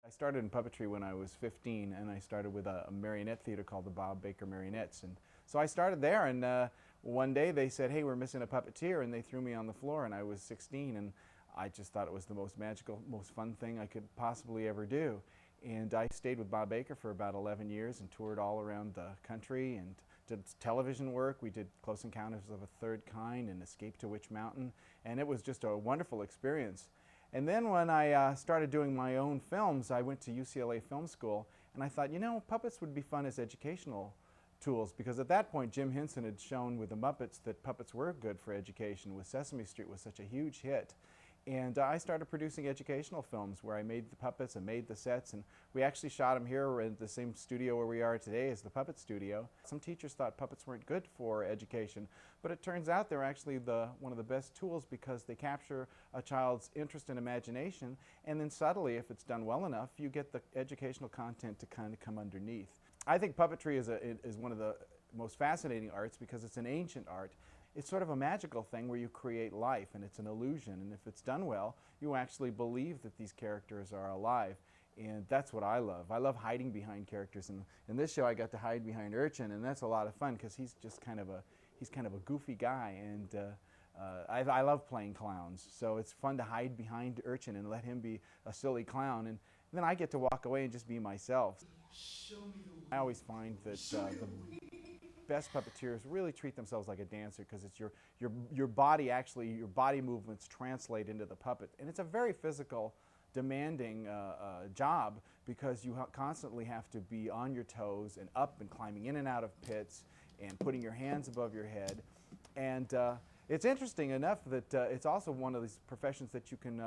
I started in puppetry when I was 15, and I started with a marionette theater called the Bob Baker Marionettes. And so I started there, and one day they said, hey, we're missing a puppeteer, and they threw me on the floor, and I was 16, and I just thought it was the most magical, most fun thing I could possibly ever do. And I stayed with Bob Baker for about 11 years and toured all around the country and did television work. We did Close Encounters of a Third Kind and Escape to Witch Mountain, and it was just a wonderful experience. And then when I started doing my own films, I went to UCLA Film School, and I thought, you know, puppets would be fun as educational tools, because at that point Jim Henson had shown with the Muppets that puppets were good for education, with Sesame Street was such a huge hit. And I started producing educational films where I made the puppets and made the sets, and we actually shot them here in the same studio where we are today as the Puppet Studio. Some teachers thought puppets weren't good for education, but it turns out they're actually one of the best tools because they capture a child's interest and imagination, and then subtly, if it's done well enough, you get the educational content to kind of come underneath. I think puppetry is one of the most fascinating arts because it's an ancient art. It's sort of a magical thing where you create life, and it's an illusion, and if it's done well, you actually believe that these characters are alive, and that's what I love. I love hiding behind characters, and in this show I got to hide behind Urchin, and that's a lot of fun because he's just kind of a goofy guy, and I love playing clowns, so it's fun to hide behind Urchin and let him be a silly clown, and then I get to walk away and just be myself. I always find that the best puppeteers really treat themselves like a dancer because it's your body, actually your body movements translate into the puppet, and it's a very physical, demanding job because you constantly have to be on your toes and up and climbing in and out of pits and putting your hands above your head. And it's interesting enough that it's also one of these professions that you can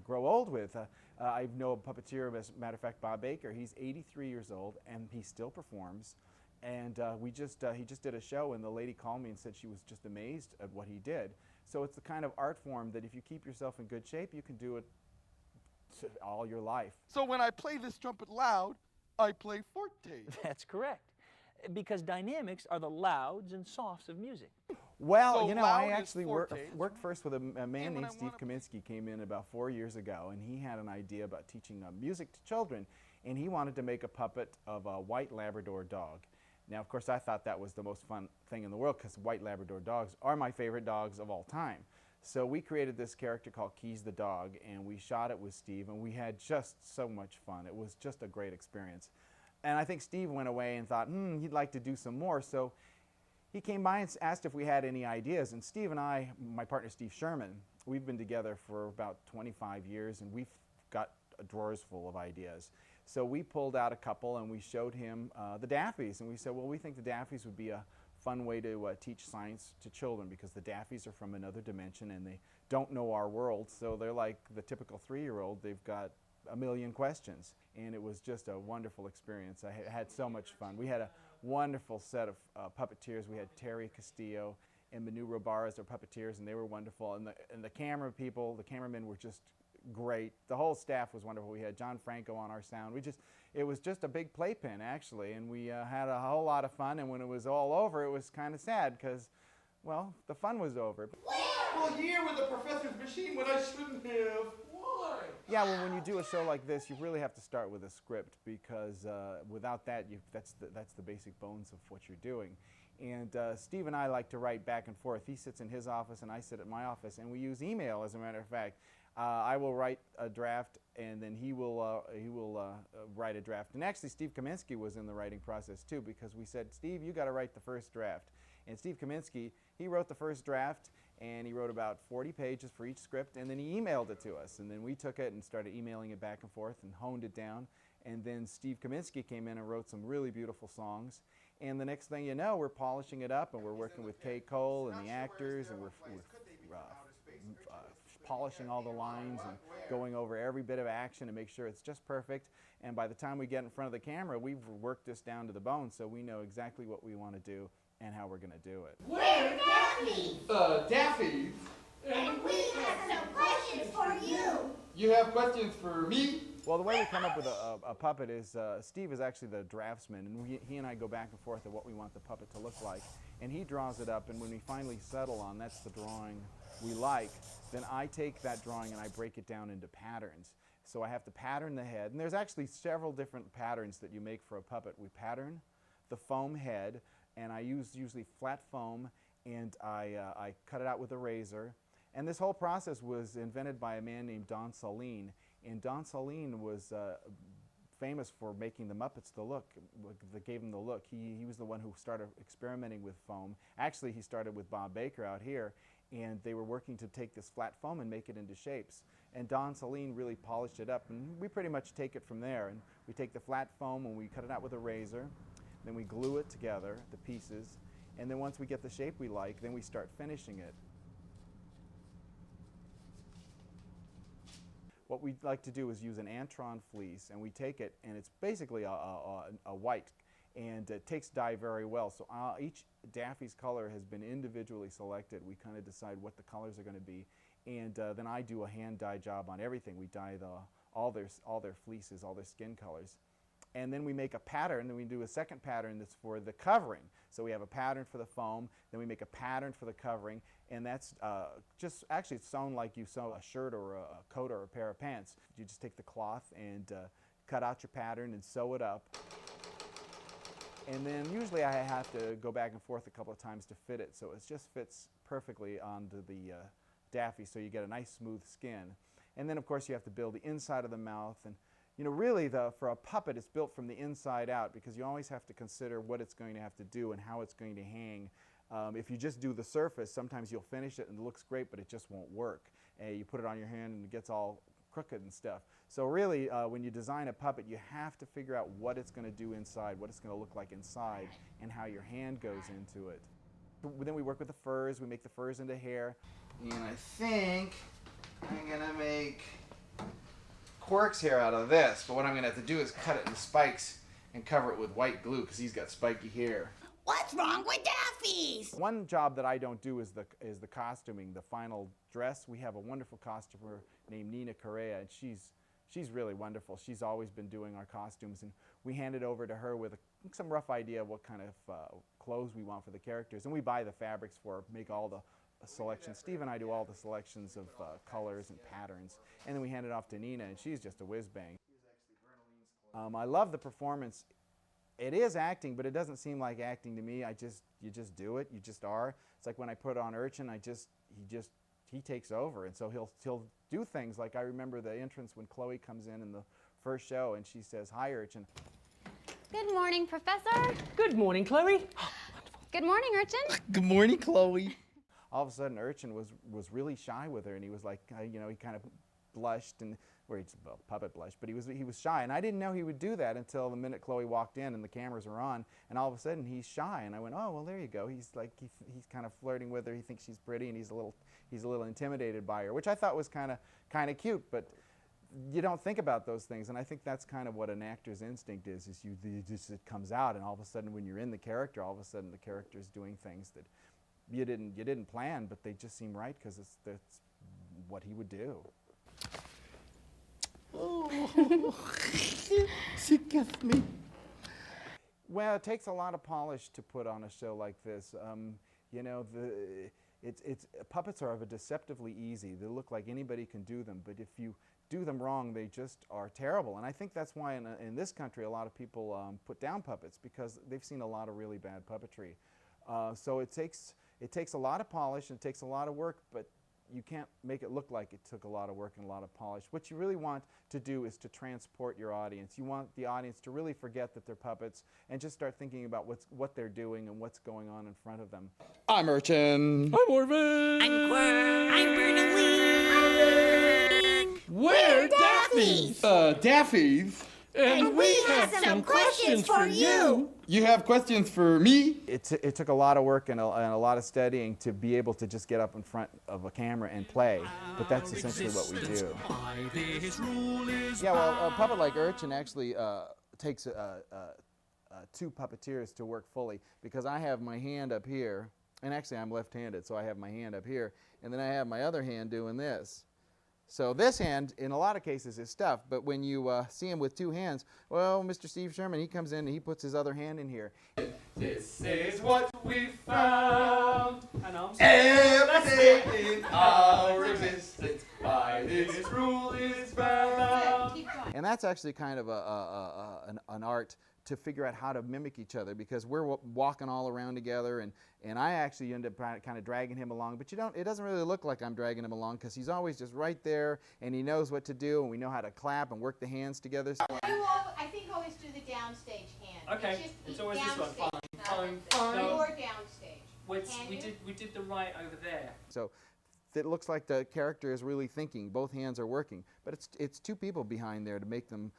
grow old with. I know a puppeteer, as a matter of fact, Bob Baker. He's 83 years old and he still performs. And he just did a show, and the lady called me and said she was just amazed at what he did. So it's the kind of art form that if you keep yourself in good shape, you can do it all your life. So when I play this trumpet loud, I play forte. That's correct. Because dynamics are the louds and softs of music. Well, So you know, loud I is actually forte. worked first with a man when named I Steve wanna- Kaminsky. Came in about 4 years ago, and he had an idea about teaching music to children, and he wanted to make a puppet of a white Labrador dog. Now, of course, I thought that was the most fun thing in the world because white Labrador dogs are my favorite dogs of all time. So we created this character called Keys the dog, and we shot it with Steve, and we had just so much fun. It was just a great experience. And I think Steve went away and thought, he'd like to do some more. So he came by and asked if we had any ideas. And Steve and I, my partner Steve Sherman, we've been together for about 25 years, and we've got drawers full of ideas. So we pulled out a couple and we showed him the Daffies, and we said, well, we think the Daffies would be a fun way to teach science to children because the Daffies are from another dimension and they don't know our world, so they're like the typical 3-year-old. They've got a million questions, and it was just a wonderful experience. I had so much fun. We had a wonderful set of puppeteers. We had Terry Castillo and Manu Robar as our puppeteers, and they were wonderful. And the camera people, the cameramen were just great. The whole staff was wonderful. We had John Franco on our sound. It was just a big playpen, actually, and we had a whole lot of fun, and when it was all over, it was kind of sad because, well, the fun was over. Well, here with the professor's machine when I shouldn't have. Why? Yeah, well, when you do a show like this, you really have to start with a script because without that, that's the basic bones of what you're doing. And Steve and I like to write back and forth. He sits in his office and I sit at my office, and we use email, as a matter of fact. I will write a draft, and then he will write a draft. And actually, Steve Kaminsky was in the writing process too, because we said, Steve, you got to write the first draft. And Steve Kaminsky, he wrote the first draft, and he wrote about 40 pages for each script, and then he emailed it to us. And then we took it and started emailing it back and forth and honed it down. And then Steve Kaminsky came in and wrote some really beautiful songs. And the next thing you know, we're polishing it up, and we're working with Kay Cole and the actors, and we're polishing all the lines and going over every bit of action to make sure it's just perfect. And by the time we get in front of the camera, we've worked this down to the bone, so we know exactly what we want to do and how we're going to do it. We're Daffies, Daffies. and we have some questions for you. You have questions for me? Well, the way we come up with a puppet is Steve is actually the draftsman, and he and I go back and forth of what we want the puppet to look like. And he draws it up, and when we finally settle on that's the drawing we like, then I take that drawing and I break it down into patterns. So I have to pattern the head. And there's actually several different patterns that you make for a puppet. We pattern the foam head, and I use usually flat foam, and I cut it out with a razor. And this whole process was invented by a man named Don Saline. And Don Saline was famous for making the Muppets the look, that gave him the look. He was the one who started experimenting with foam. Actually, he started with Bob Baker out here, and they were working to take this flat foam and make it into shapes. And Don Saline really polished it up, and we pretty much take it from there. And we take the flat foam and we cut it out with a razor, then we glue it together, the pieces, and then once we get the shape we like, then we start finishing it. What we like to do is use an Antron fleece, and we take it, and it's basically a white, and it takes dye very well. So each Daffies color has been individually selected. We kind of decide what the colors are going to be, and then I do a hand dye job on everything. We dye all their fleeces, all their skin colors. And then we make a pattern, then we do a second pattern that's for the covering. So we have a pattern for the foam, then we make a pattern for the covering, and that's actually it's sewn like you sew a shirt or a coat or a pair of pants. You just take the cloth and cut out your pattern and sew it up. And then usually I have to go back and forth a couple of times to fit it, so it just fits perfectly onto the Daffy, so you get a nice smooth skin. And then of course you have to build the inside of the mouth, and you know, really, for a puppet, it's built from the inside out, because you always have to consider what it's going to have to do and how it's going to hang. If you just do the surface, sometimes you'll finish it and it looks great, but it just won't work. You put it on your hand and it gets all crooked and stuff. So really, when you design a puppet, you have to figure out what it's going to do inside, what it's going to look like inside, and how your hand goes into it. Then we work with the furs. We make the furs into hair. And I think I'm going to make Quirk's hair out of this, but what I'm going to have to do is cut it into spikes and cover it with white glue, because he's got spiky hair. What's wrong with Daffies? One job that I don't do is the costuming, the final dress. We have a wonderful costumer named Nina Correa, and she's really wonderful. She's always been doing our costumes, and we hand it over to her with some rough idea of what kind of clothes we want for the characters, and we buy the fabrics for her, make all the selections. Steve and I do all the selections of colors and patterns, and then we hand it off to Nina, and she's just a whiz-bang. I love the performance. It is acting, but it doesn't seem like acting to me. You just do it. You just are. It's like when I put on Urchin, he takes over, and so he'll do things like I remember the entrance when Chloe comes in the first show, and she says, "Hi, Urchin." Good morning, Professor. Good morning, Chloe. Good morning, Urchin. Good morning, Chloe. All of a sudden, Urchin was really shy with her, and he was like, you know, he kind of blushed, well, puppet blushed, but he was shy, and I didn't know he would do that until the minute Chloe walked in and the cameras were on, and all of a sudden he's shy, and I went, oh, well, there you go. He's like he's kind of flirting with her. He thinks she's pretty, and he's a little intimidated by her, which I thought was kind of cute, but you don't think about those things, and I think that's kind of what an actor's instinct is it comes out, and all of a sudden when you're in the character, all of a sudden the character's doing things that you didn't plan, but they just seem right because that's what he would do. Oh, she gets me. Well, it takes a lot of polish to put on a show like this. You know, puppets are deceptively easy. They look like anybody can do them, but if you do them wrong, they just are terrible. And I think that's why in this country a lot of people put down puppets, because they've seen a lot of really bad puppetry. So it takes a lot of polish and it takes a lot of work, but you can't make it look like it took a lot of work and a lot of polish. What you really want to do is to transport your audience. You want the audience to really forget that they're puppets and just start thinking about what they're doing and what's going on in front of them. I'm Urchin. I'm Orvin. I'm Quirk. I'm Bernaline. We're Daffies. Daffies. And we have some questions for you. You have questions for me? It took a lot of work and a lot of studying to be able to just get up in front of a camera and play, but that's essentially what we do. Yeah, well, a puppet like Urchin actually takes two puppeteers to work fully, because I have my hand up here, and actually I'm left-handed, so I have my hand up here, and then I have my other hand doing this. So this hand, in a lot of cases, is stuffed, but when you see him with two hands, well, Mr. Steve Sherman, he comes in and he puts his other hand in here. This is what we found. And I'm Every day in our existence, by this rule is bound. And that's actually kind of an art to figure out how to mimic each other, because we're walking all around together, and I actually end up kind of dragging him along, but it doesn't really look like I'm dragging him along, because he's always just right there, and he knows what to do, and we know how to clap and work the hands together. I think always do the downstage hand. Okay, it's always this one. Fine, fine. Or downstage. We did the right over there. So it looks like the character is really thinking. Both hands are working, but it's two people behind there to make them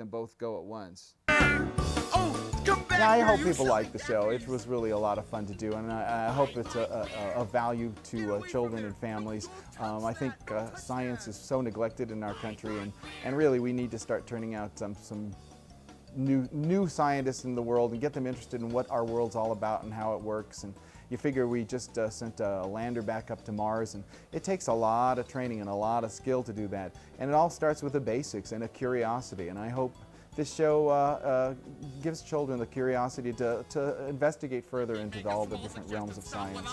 both go at once. Yeah, I hope people like the show. It was really a lot of fun to do, and I hope it's a value to children and families. I think science is so neglected in our country, and really we need to start turning out some new scientists in the world and get them interested in what our world's all about and how it works. And you figure we just sent a lander back up to Mars, and it takes a lot of training and a lot of skill to do that. And it all starts with the basics and a curiosity, and I hope this show gives children the curiosity to investigate further into all the different realms of science.